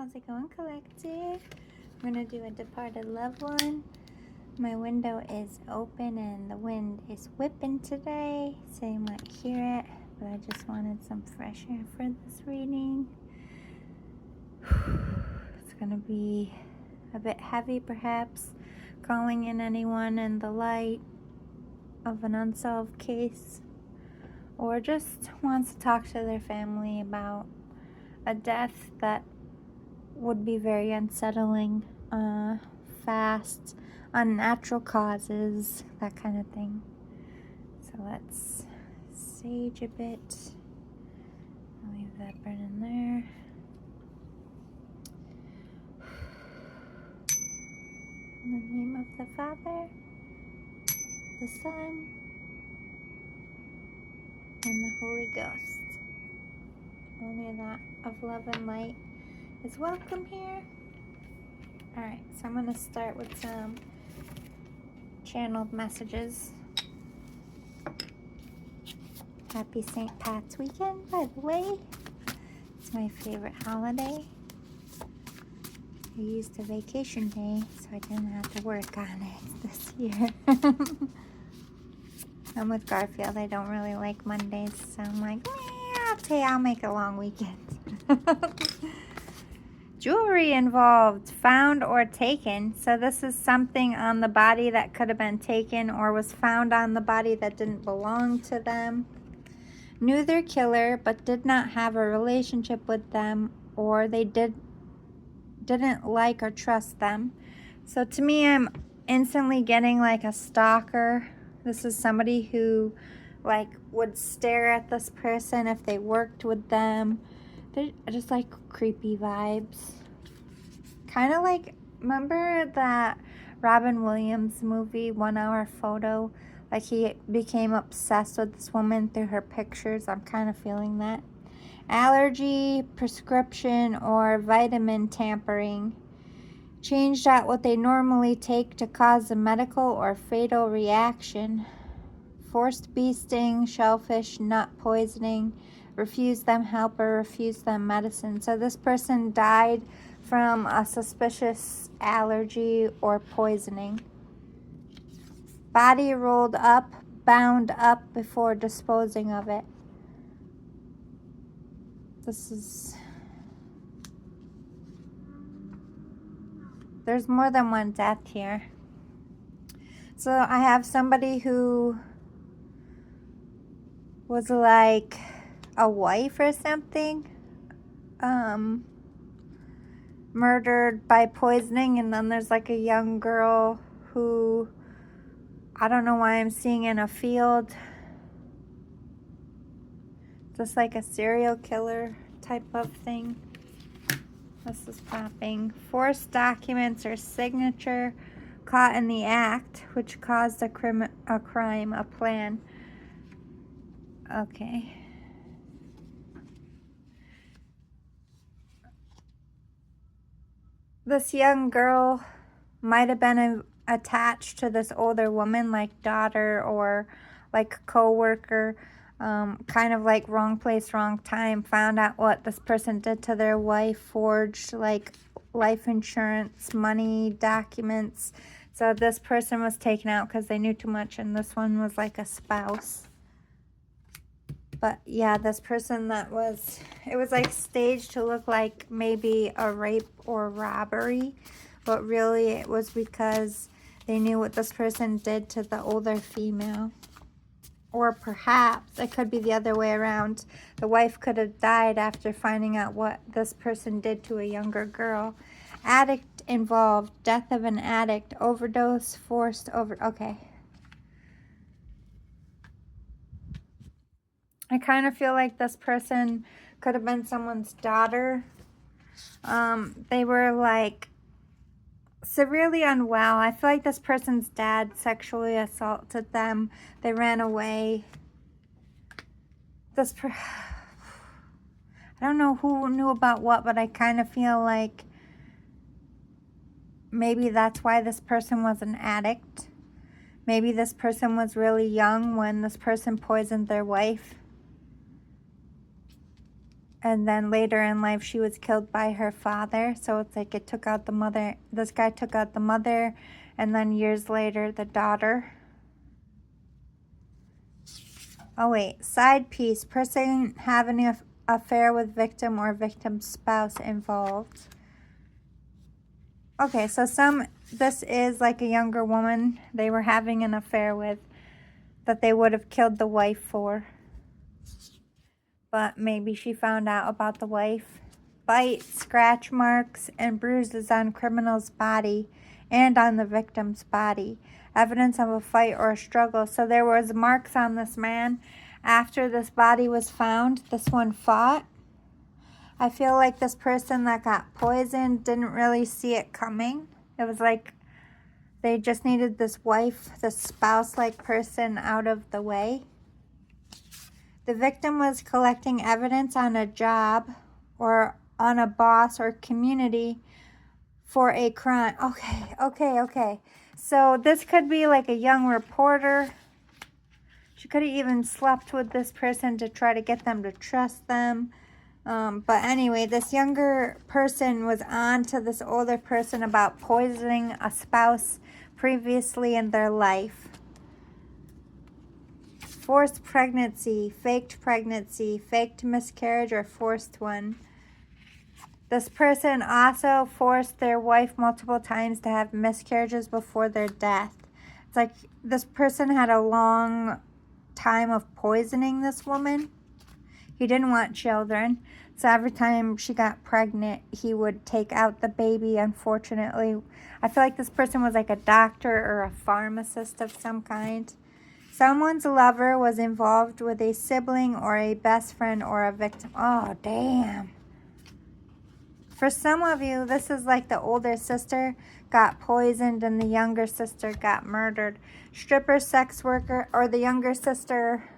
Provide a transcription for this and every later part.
How's it going, collective? I'm gonna do a departed loved one. My window is open and the wind is whipping today, so you might hear it, but I just wanted some fresh air for this reading. It's gonna be a bit heavy, perhaps, calling in anyone in the light of an unsolved case, or just wants to talk to their family about a death that would be very unsettling, fast, unnatural causes, that kind of thing. So let's sage a bit. I'll leave that burning there. In the name of the Father, the Son, and the Holy Ghost. Only that of love and light is welcome here. Alright, so I'm going to start with some channeled messages. Happy St. Pat's weekend, by the way. It's my favorite holiday. I used a vacation day, so I didn't have to work on it this year. I'm with Garfield. I don't really like Mondays, so I'm like, I'll make a long weekend. Jewelry involved, found or taken. So this is something on the body that could have been taken or was found on the body that didn't belong to them. Knew their killer but did not have a relationship with them, or they didn't like or trust them. So to me, I'm instantly getting like a stalker. This is somebody who like would stare at this person if they worked with them. They're just like creepy vibes. Kind of like, remember that Robin Williams movie, 1 Hour Photo? Like he became obsessed with this woman through her pictures. I'm kind of feeling that. Allergy, prescription, or vitamin tampering. Changed out what they normally take to cause a medical or fatal reaction. Forced bee sting, shellfish, nut poisoning. Refused them help or refused them medicine. So this person died from a suspicious allergy or poisoning. Body rolled up, bound up before disposing of it. There's more than one death here. So I have somebody who was like a wife or something, murdered by poisoning, and then there's like a young girl who, I don't know why I'm seeing in a field, just like a serial killer type of thing. This is popping. Forced documents or signature, caught in the act, which caused a crime, a plan. Okay. This young girl might have been attached to this older woman, like daughter or like co-worker, kind of like wrong place, wrong time, found out what this person did to their wife, forged like life insurance, money, documents. So this person was taken out because they knew too much, and this one was like a spouse. But yeah, this person it was like staged to look like maybe a rape or robbery, but really it was because they knew what this person did to the older female. Or perhaps it could be the other way around. The wife could have died after finding out what this person did to a younger girl. Addict involved, death of an addict, overdose, okay. I kind of feel like this person could have been someone's daughter. They were like severely unwell. I feel like this person's dad sexually assaulted them. They ran away. I don't know who knew about what, but I kind of feel like maybe that's why this person was an addict. Maybe this person was really young when this person poisoned their wife. And then later in life, she was killed by her father. So it's like it took out the mother. This guy took out the mother, and then years later, the daughter. Oh, wait. Side piece. Person having an affair with victim or victim's spouse involved. Okay, so this is like a younger woman they were having an affair with that they would have killed the wife for. But maybe she found out about the wife. Bites, scratch marks, and bruises on criminal's body and on the victim's body. Evidence of a fight or a struggle. So there was marks on this man after this body was found. This one fought. I feel like this person that got poisoned didn't really see it coming. It was like they just needed this wife, this spouse-like person out of the way. The victim was collecting evidence on a job or on a boss or community for a crime. Okay. So this could be like a young reporter. She could have even slept with this person to try to get them to trust them. But anyway, this younger person was on to this older person about poisoning a spouse previously in their life. Forced pregnancy, faked miscarriage, or forced one. This person also forced their wife multiple times to have miscarriages before their death. It's like this person had a long time of poisoning this woman. He didn't want children, so every time she got pregnant, he would take out the baby, unfortunately. I feel like this person was like a doctor or a pharmacist of some kind. Someone's lover was involved with a sibling or a best friend or a victim. Oh, damn. For some of you, this is like the older sister got poisoned and the younger sister got murdered. Stripper, sex worker, or the younger sister.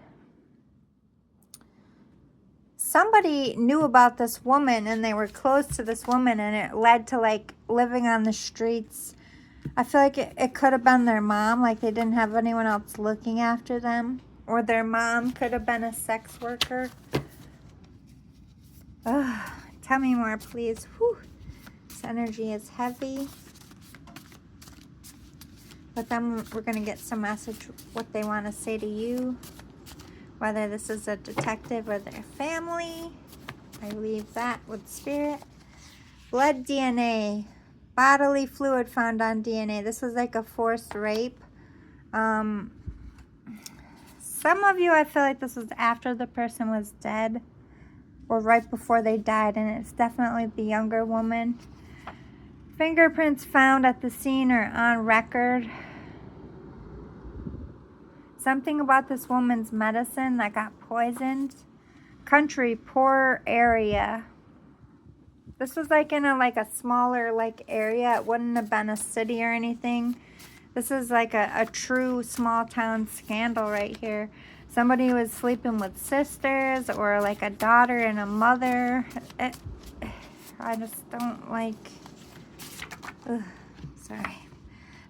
Somebody knew about this woman and they were close to this woman, and it led to like living on the streets. I feel like it could have been their mom, like they didn't have anyone else looking after them. Or their mom could have been a sex worker. Ugh, tell me more, please. Whew. This energy is heavy. But then we're going to get some message, what they want to say to you. Whether this is a detective or their family. I leave that with spirit. Blood DNA. Bodily fluid found on DNA. This was like a forced rape. Some of you, I feel like this was after the person was dead or right before they died, and it's definitely the younger woman. Fingerprints found at the scene or on record. Something about this woman's medicine that got poisoned. Country, poor area. This was like in a smaller area. It wouldn't have been a city or anything. This is like a true small town scandal right here. Somebody was sleeping with sisters or like a daughter and a mother. I just don't like... Ugh, sorry.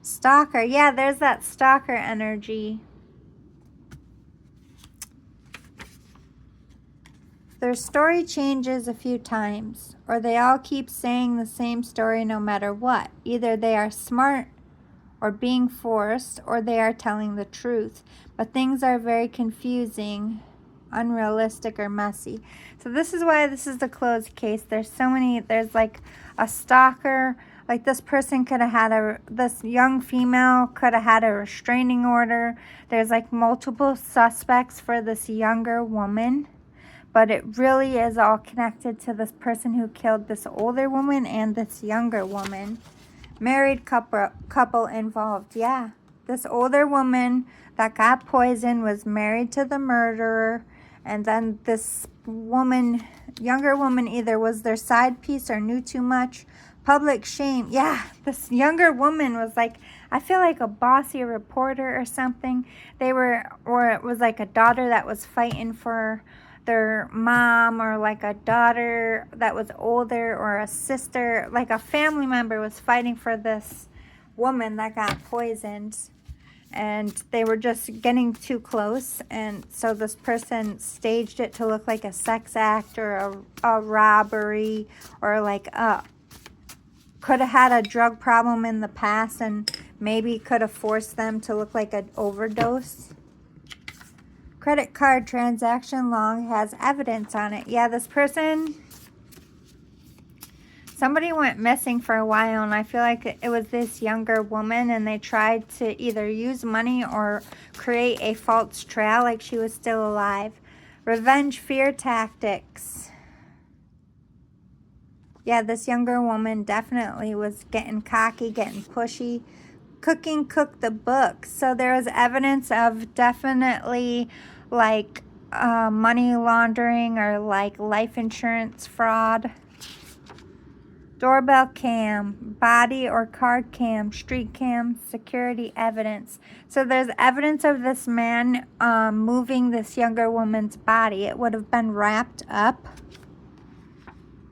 Stalker. Yeah, there's that stalker energy. Their story changes a few times, or they all keep saying the same story no matter what. Either they are smart or being forced, or they are telling the truth. But things are very confusing, unrealistic, or messy. So this is why this is the closed case. There's like a stalker. Like this person could have had this young female could have had a restraining order. There's like multiple suspects for this younger woman. But it really is all connected to this person who killed this older woman and this younger woman. Married couple involved. Yeah. This older woman that got poisoned was married to the murderer. And then this woman, younger woman, either was their side piece or knew too much. Public shame. Yeah. This younger woman was like, I feel like a bossy reporter or something. Or it was like a daughter that was fighting for their mom, or like a daughter that was older, or a sister, like a family member was fighting for this woman that got poisoned. and they were just getting too close, and so this person staged it to look like a sex act or a robbery, or like could have had a drug problem in the past and maybe could have forced them to look like an overdose. Credit card transaction log has evidence on it. Yeah, this person, somebody went missing for a while, and I feel like it was this younger woman, and they tried to either use money or create a false trail like she was still alive. Revenge fear tactics. Yeah, this younger woman definitely was getting cocky, getting pushy. Cooking cooked the books. So there was evidence of definitely like money laundering or like life insurance fraud. Doorbell cam, body or card cam, street cam, security evidence. So there's evidence of this man moving this younger woman's body. It would have been wrapped up.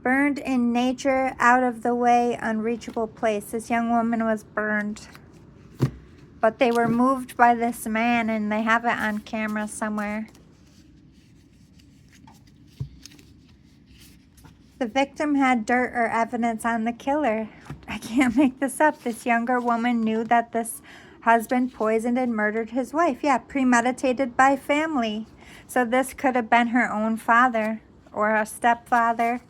Burned in nature, out of the way, unreachable place. This young woman was burned. But they were moved by this man, and they have it on camera somewhere. The victim had dirt or evidence on the killer. I can't make this up. This younger woman knew that this husband poisoned and murdered his wife. Yeah, premeditated by family. So this could have been her own father or a stepfather.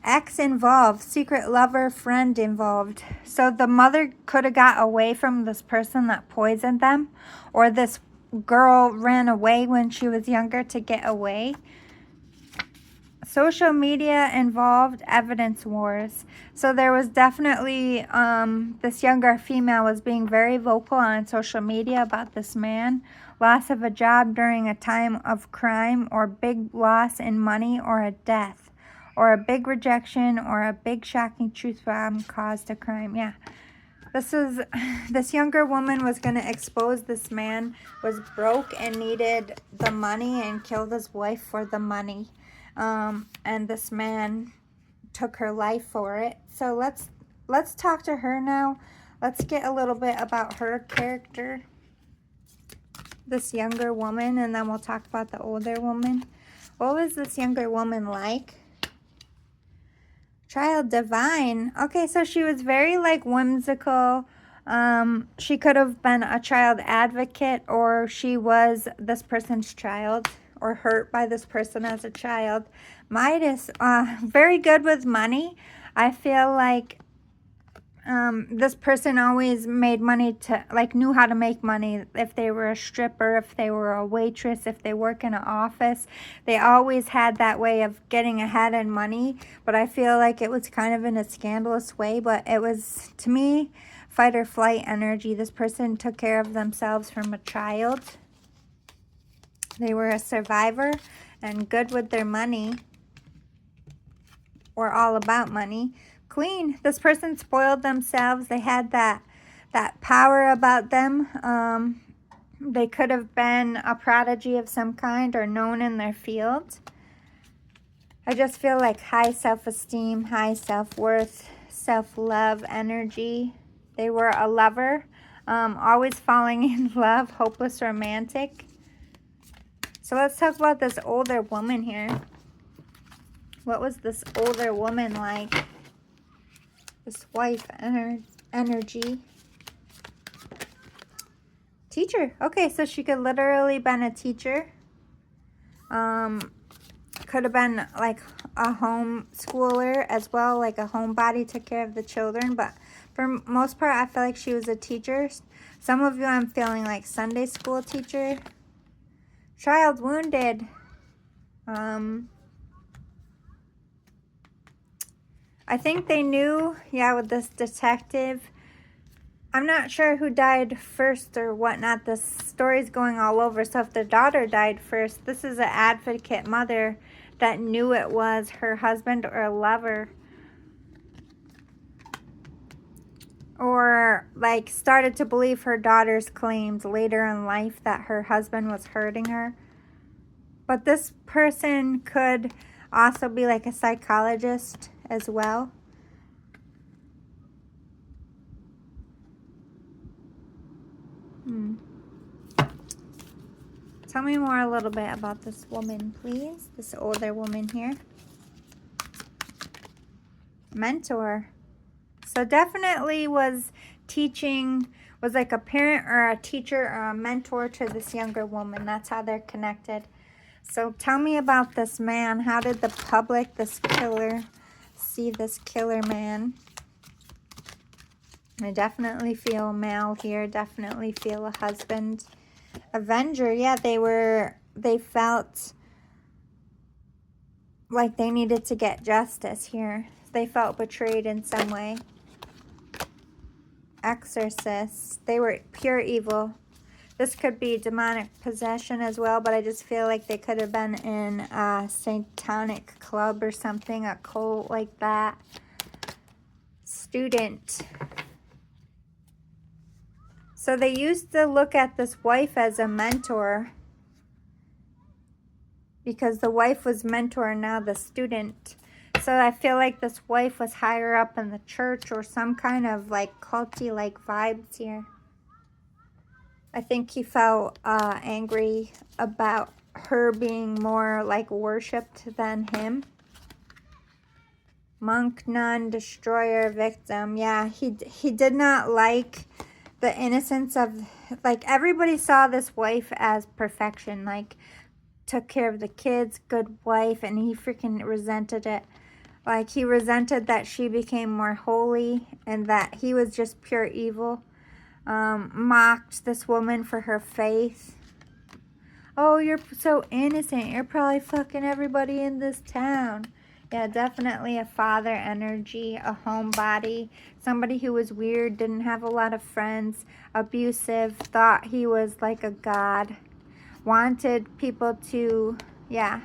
Ex involved, secret lover, friend involved. So the mother could have got away from this person that poisoned them, or this girl ran away when she was younger to get away. Social media involved, evidence wars. So there was definitely, this younger female was being very vocal on social media about this man. Loss of a job during a time of crime, or big loss in money, or a death. Or a big rejection, or a big shocking truth bomb caused a crime. Yeah. This younger woman was going to expose this man was broke and needed the money and killed his wife for the money. And this man took her life for it. So let's talk to her now. Let's get a little bit about her character. This younger woman, and then we'll talk about the older woman. What was this younger woman like? Child divine. Okay, so she was very like whimsical. She could have been a child advocate, or she was this person's child, or hurt by this person as a child. Midas, very good with money. I feel like this person always made money knew how to make money. If they were a stripper, if they were a waitress, if they work in an office, they always had that way of getting ahead in money. But I feel like it was kind of in a scandalous way, but it was, to me, fight or flight energy. This person took care of themselves from a child. They were a survivor and good with their money, or all about money. Queen, this person spoiled themselves. They had that power about them. They could have been a prodigy of some kind or known in their field. I just feel like high self-esteem, high self-worth, self-love energy. They were a lover, always falling in love, hopeless romantic. So let's talk about this older woman here. What was this older woman like? This wife energy. Teacher. Okay, so she could literally been a teacher. Could have been like a home schooler as well, like a homebody, took care of the children. But for most part, I feel like she was a teacher. Some of you, I'm feeling like Sunday school teacher. Child wounded. I think they knew, yeah, with this detective. I'm not sure who died first or whatnot. The story's going all over. So if the daughter died first, this is an advocate mother that knew it was her husband or a lover. Or like started to believe her daughter's claims later in life that her husband was hurting her. But this person could also be like a psychologist as well. Tell me more a little bit about this woman, please. This older woman here. Mentor. So definitely was teaching, was like a parent or a teacher or a mentor to this younger woman. That's how they're connected. So tell me about this man. How did the public, this killer, see this killer man? I definitely feel male here. Definitely feel a husband. Avenger, yeah, they felt like they needed to get justice here. They felt betrayed in some way. Exorcist, they were pure evil. This could be demonic possession as well, but I just feel like they could have been in a satanic club or something, a cult like that. Student. So they used to look at this wife as a mentor because the wife was mentor and now the student. So I feel like this wife was higher up in the church or some kind of like culty like vibes here. I think he felt angry about her being more like worshipped than him. Monk, nun, destroyer, victim. Yeah, he did not like the innocence of, like, everybody saw this wife as perfection, like took care of the kids, good wife, and he freaking resented it. Like he resented that she became more holy and that he was just pure evil. Mocked this woman for her faith. Oh, you're so innocent. You're probably fucking everybody in this town. Yeah, definitely a father energy, a homebody, somebody who was weird, didn't have a lot of friends, abusive, thought he was like a god, wanted people to, yeah.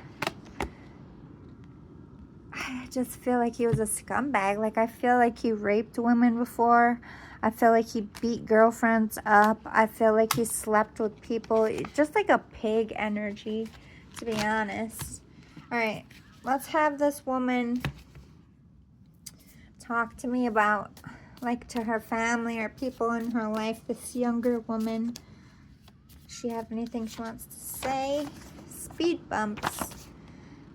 I just feel like he was a scumbag. Like, I feel like he raped women before. I feel like he beat girlfriends up. I feel like he slept with people. Just like a pig energy, to be honest. All right, let's have this woman talk to me about, like, to her family or people in her life, this younger woman. Does she have anything she wants to say? Speed bumps.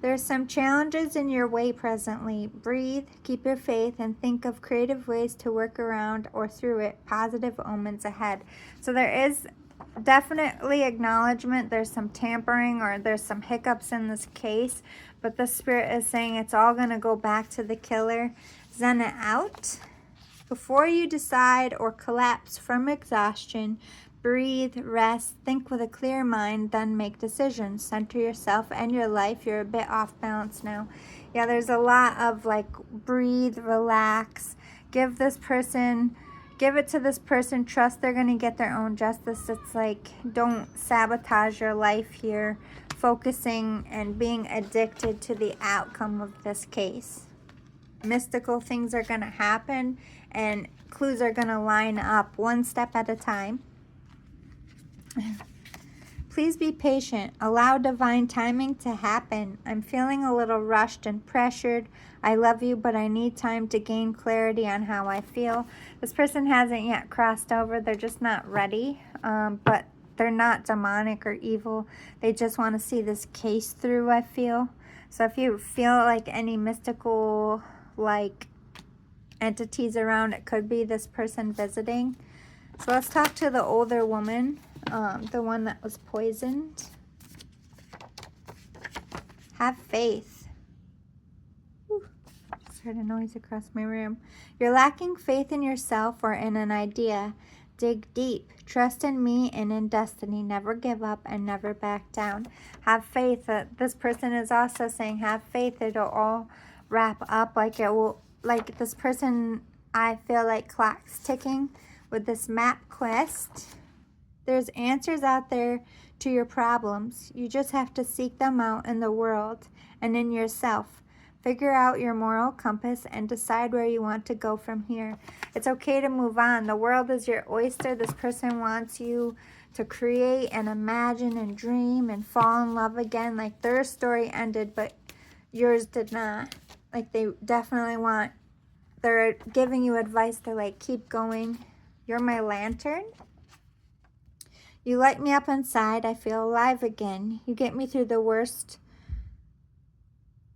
There's some challenges in your way presently. Breathe, keep your faith, and think of creative ways to work around or through it. Positive omens ahead. So there is definitely acknowledgement. There's some tampering or there's some hiccups in this case, but the spirit is saying it's all going to go back to the killer. Zen it out. Before you decide or collapse from exhaustion, breathe, rest, think with a clear mind, then make decisions. Center yourself and your life. You're a bit off balance now. Yeah, there's a lot of like breathe, relax, give it to this person, trust they're going to get their own justice. It's like, don't sabotage your life here, focusing and being addicted to the outcome of this case. Mystical things are going to happen and clues are going to line up one step at a time. Please be patient. Allow divine timing to happen. I'm feeling a little rushed and pressured. I love you, but I need time to gain clarity on how I feel. This person hasn't yet crossed over. They're just not ready, but they're not demonic or evil. They just want to see this case through, I feel. So if you feel like any mystical, like, entities around, it could be this person visiting. So let's talk to the older woman. The one that was poisoned. Have faith. Whew. Just heard a noise across my room. You're lacking faith in yourself or in an idea. Dig deep. Trust in me and in destiny. Never give up and never back down. Have faith. This person is also saying have faith. It'll all wrap up. Like it will. Like this person, I feel like clock's ticking with this map quest. There's answers out there to your problems. You just have to seek them out in the world and in yourself. Figure out your moral compass and decide where you want to go from here. It's okay to move on. The world is your oyster. This person wants you to create and imagine and dream and fall in love again. Like their story ended, but yours did not. Like they definitely want, they're giving you advice. They're like, keep going. You're my lantern. You light me up inside. I feel alive again. You get me through the worst.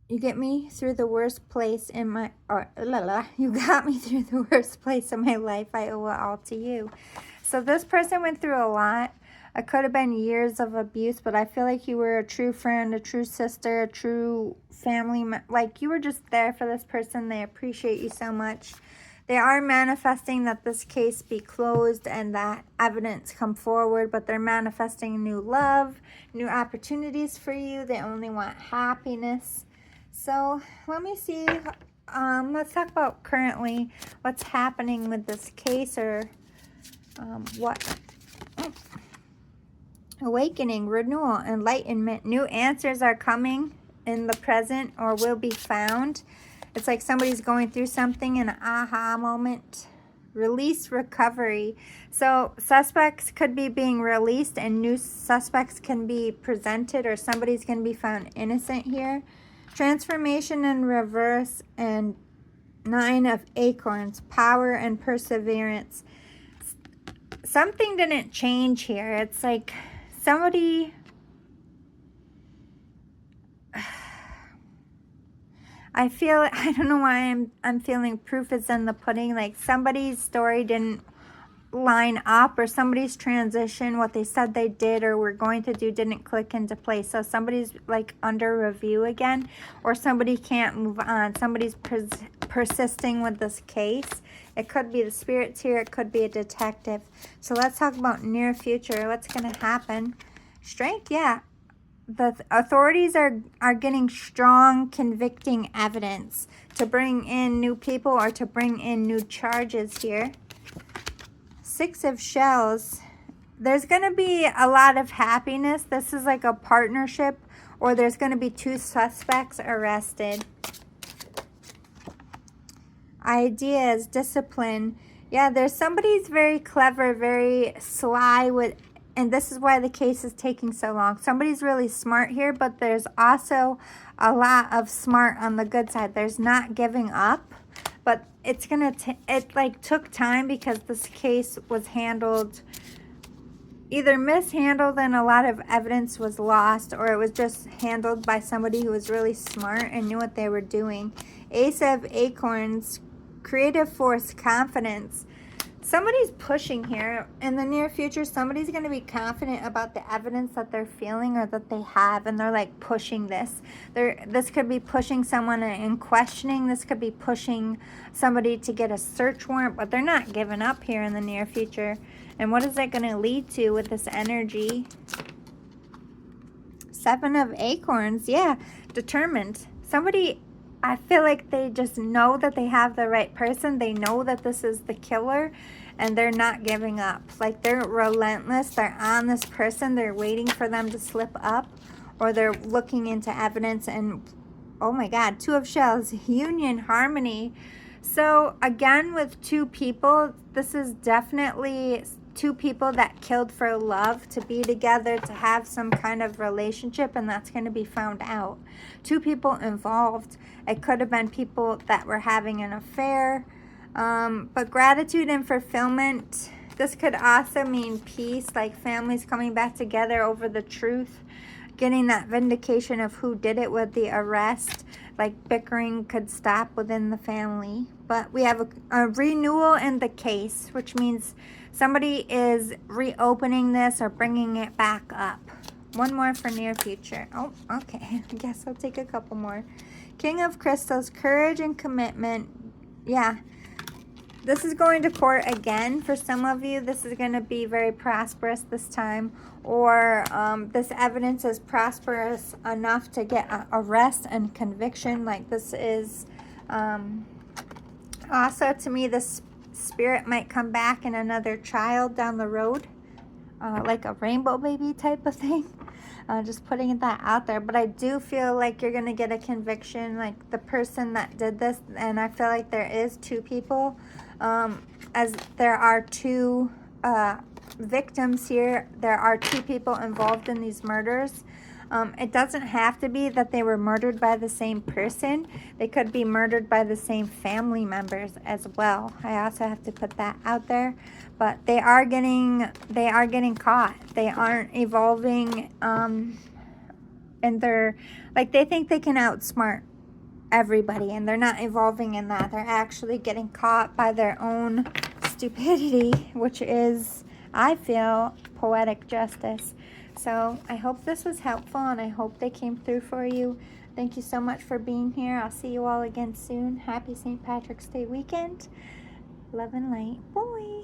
You get me through the worst place in my, you got me through the worst place in my life. I owe it all to you. So this person went through a lot. It could have been years of abuse, but I feel like you were a true friend, a true sister, a true family. Like you were just there for this person. They appreciate you so much. They are manifesting that this case be closed and that evidence come forward, but they're manifesting new love, new opportunities for you. They only want happiness. So let me see. Let's talk about currently what's happening with this case, or awakening, renewal, enlightenment. New answers are coming in the present or will be found. It's like somebody's going through something, an aha moment. Release, recovery. So suspects could be being released and new suspects can be presented, or somebody's going to be found innocent here. Transformation in reverse, and 9 of acorns, power and perseverance. Something didn't change here. It's like somebody, I don't know why I'm feeling proof is in the pudding. Like somebody's story didn't line up, or somebody's transition, what they said they did or were going to do, didn't click into place. So somebody's like under review again, or somebody can't move on. Somebody's persisting with this case. It could be the spirits here. It could be a detective. So let's talk about near future. What's going to happen? Strength, yeah. The authorities are getting strong, convicting evidence to bring in new people or to bring in new charges here. 6 of shells. There's going to be a lot of happiness. This is like a partnership, or there's going to be 2 suspects arrested. Ideas, discipline. Yeah, there's somebody's very clever, very sly with, and this is why the case is taking so long. Somebody's really smart here, but there's also a lot of smart on the good side. There's not giving up, but it's gonna it like took time because this case was handled, either mishandled and a lot of evidence was lost, or it was just handled by somebody who was really smart and knew what they were doing. Ace of acorns, creative force, confidence. Somebody's pushing here in the near future. Somebody's going to be confident about the evidence that they're feeling or that they have, and they're like pushing this. This could be pushing someone in questioning. This could be pushing somebody to get a search warrant, but they're not giving up here in the near future. And what is that going to lead to with this energy? 7 of acorns. Yeah, determined. Somebody, I feel like they just know that they have the right person. They know that this is the killer, and they're not giving up. Like they're relentless. They're on this person. They're waiting for them to slip up, or they're looking into evidence. And oh my God, 2 of shells, union, harmony. So again, with 2 people, this is definitely 2 people that killed for love, to be together, to have some kind of relationship, and that's going to be found out. 2 people involved. It could have been people that were having an affair, but gratitude and fulfillment. This could also mean peace, like families coming back together over the truth, getting that vindication of who did it with the arrest. Like bickering could stop within the family. But we have a renewal in the case, which means somebody is reopening this or bringing it back up. One more for near future. Oh, okay. I guess I'll take a couple more. King of Crystals, courage and commitment. Yeah. This is going to court again. For some of you, this is going to be very prosperous this time. Or this evidence is prosperous enough to get an arrest and conviction. Like this is... also, to me, this spirit might come back in another child down the road. Like a rainbow baby type of thing. Just putting that out there. But I do feel like you're going to get a conviction, like the person that did this. And I feel like there is 2 people. As there are 2 victims here. There are 2 people involved in these murders. It doesn't have to be that they were murdered by the same person. They could be murdered by the same family members as well. I also have to put that out there. But they are getting caught. They aren't evolving, and they're like, they think they can outsmart everybody, and they're not evolving in that. They're actually getting caught by their own stupidity, which is, I feel, poetic justice. So I hope this was helpful, and I hope they came through for you. Thank you so much for being here. I'll see you all again soon. Happy St. Patrick's Day weekend. Love and light. Boy.